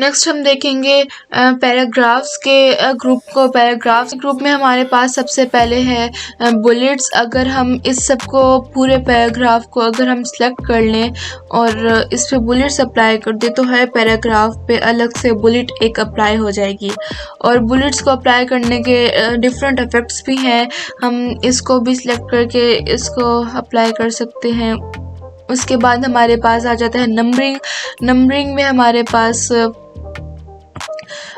Next हम देखेंगे paragraphs के ग्रुप को। पैराग्राफ्स ग्रुप में हमारे पास सबसे पहले है बुलेट्स। अगर हम इस सब को पूरे पैराग्राफ को अगर हम सिलेक्ट कर लें और इस पे बुलेट्स अप्लाई कर दें तो हर पैराग्राफ पे अलग से बुलेट एक अप्लाई हो जाएगी। और बुलेट्स को अप्लाई करने के डिफरेंट इफेक्ट्स भी हैं, हम इसको भी सिलेक्ट करके इसको अप्लाई कर सकते हैं। उसके बाद हमारे पास आ जाता है नंबरिंग। नंबरिंग में हमारे पास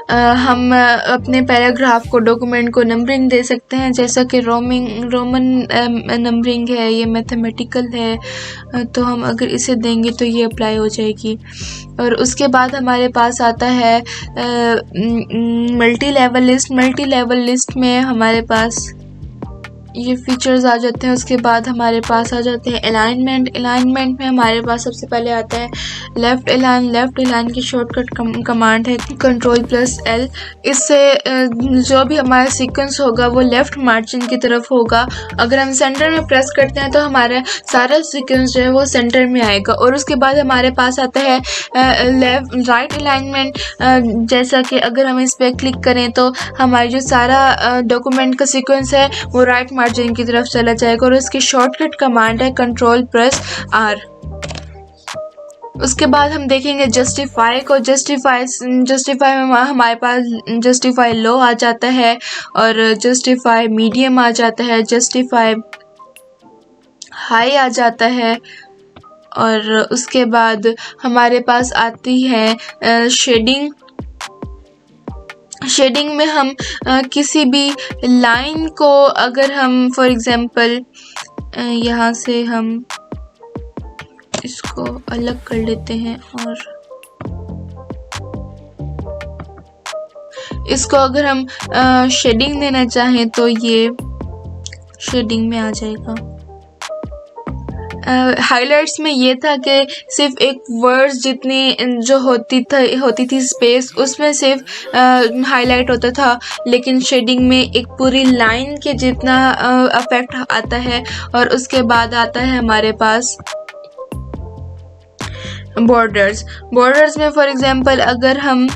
हम अपने पैराग्राफ को, डॉक्यूमेंट को नंबरिंग दे सकते हैं, जैसा कि रोमन नंबरिंग है, ये मैथमेटिकल है, तो हम अगर इसे देंगे तो ये अप्लाई हो जाएगी। और उसके बाद हमारे पास आता है multi level list. Multi level list में हमारे पास ये फीचर्स आ जाते हैं। उसके बाद हमारे पास आ जाते हैं अलाइनमेंट। अलाइनमेंट में हमारे पास सबसे पहले आता है लेफ़्ट अलाइन। लेफ़्ट अलाइन की शॉर्टकट कमांड है Ctrl+L। इससे जो भी हमारा सीक्वेंस होगा वो लेफ़्ट मार्जिन की तरफ होगा। अगर हम सेंटर में प्रेस करते हैं तो हमारा सारा सीक्वेंस जो है वो सेंटर में आएगा। और उसके बाद हमारे पास आता है राइट अलाइनमेंट। जैसा कि अगर हम इस पर क्लिक करें तो हमारी जो सारा डॉक्यूमेंट का सीक्वेंस है वो राइट मार्जिन की तरफ चला जाएगा। और उसकी शॉर्टकट कमांड है Ctrl+R। उसके बाद हम देखेंगे जस्टिफाई को। जस्टिफाई में हमारे पास जस्टिफाई लो आ जाता है और जस्टिफाई मीडियम आ जाता है, जस्टिफाई हाई आ जाता है। और उसके बाद हमारे पास आती है शेडिंग। शेडिंग में हम किसी भी लाइन को अगर हम फॉर एग्जांपल यहाँ से हम इसको अलग कर लेते हैं और इसको अगर हम शेडिंग देना चाहें तो ये शेडिंग में आ जाएगा। हाइलाइट्स में ये था कि सिर्फ एक वर्ड्स जितनी जो होती थी स्पेस, उसमें सिर्फ हाईलाइट होता था, लेकिन शेडिंग में एक पूरी लाइन के जितना इफेक्ट आता है। और उसके बाद आता है हमारे पास बॉर्डर्स में फॉर एग्जांपल अगर हम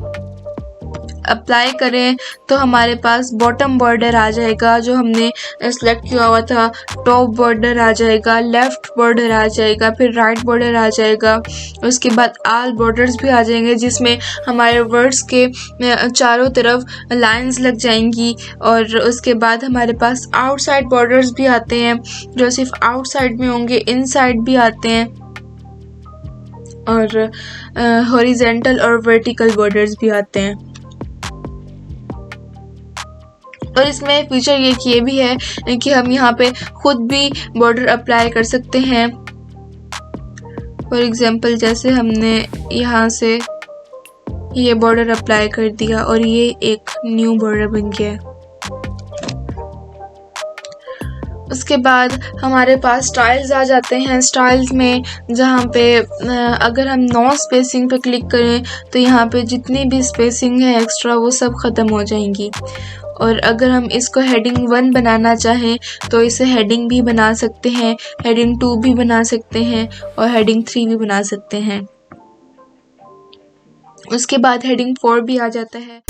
अप्लाई करें तो हमारे पास बॉटम बॉर्डर आ जाएगा जो हमने सेलेक्ट किया हुआ था, टॉप बॉर्डर आ जाएगा, लेफ्ट बॉर्डर आ जाएगा, फिर राइट बॉर्डर आ जाएगा। उसके बाद ऑल बॉर्डर्स भी आ जाएंगे जिसमें हमारे वर्ड्स के चारों तरफ लाइंस लग जाएंगी। और उसके बाद हमारे पास आउटसाइड बॉर्डर्स भी आते हैं जो सिर्फ आउटसाइड में होंगे, इनसाइड भी आते हैं, और हॉरिजॉन्टल और वर्टिकल बॉर्डर्स भी आते हैं। और इसमें फीचर ये भी है कि हम यहाँ पे खुद भी बॉर्डर अप्लाई कर सकते हैं। फॉर एग्जांपल जैसे हमने यहाँ से ये बॉर्डर अप्लाई कर दिया और ये एक न्यू बॉर्डर बन गया। उसके बाद हमारे पास स्टाइल्स आ जाते हैं। स्टाइल्स में जहाँ पे अगर हम नो स्पेसिंग पे क्लिक करें तो यहाँ पे जितनी भी स्पेसिंग है एक्स्ट्रा वो सब ख़त्म हो जाएंगी। और अगर हम इसको हेडिंग 1 बनाना चाहें तो इसे हेडिंग भी बना सकते हैं, हेडिंग 2 भी बना सकते हैं और हेडिंग 3 भी बना सकते हैं। उसके बाद हेडिंग 4 भी आ जाता है।